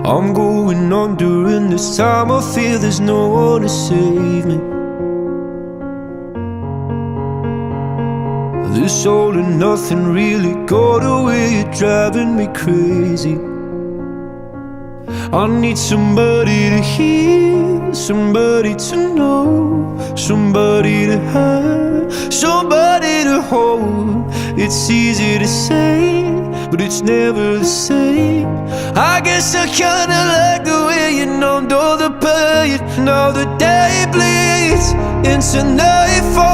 I'm going on during this time. I feel there's no one to save me. This all and nothing really got away, you're driving me crazy. I need somebody to hear, somebody to know, somebody to have, somebody to hold. It's easy to say, but it's never the same. I guess I kinda like the way you numbed all the pain. Now the day bleeds into nightfall.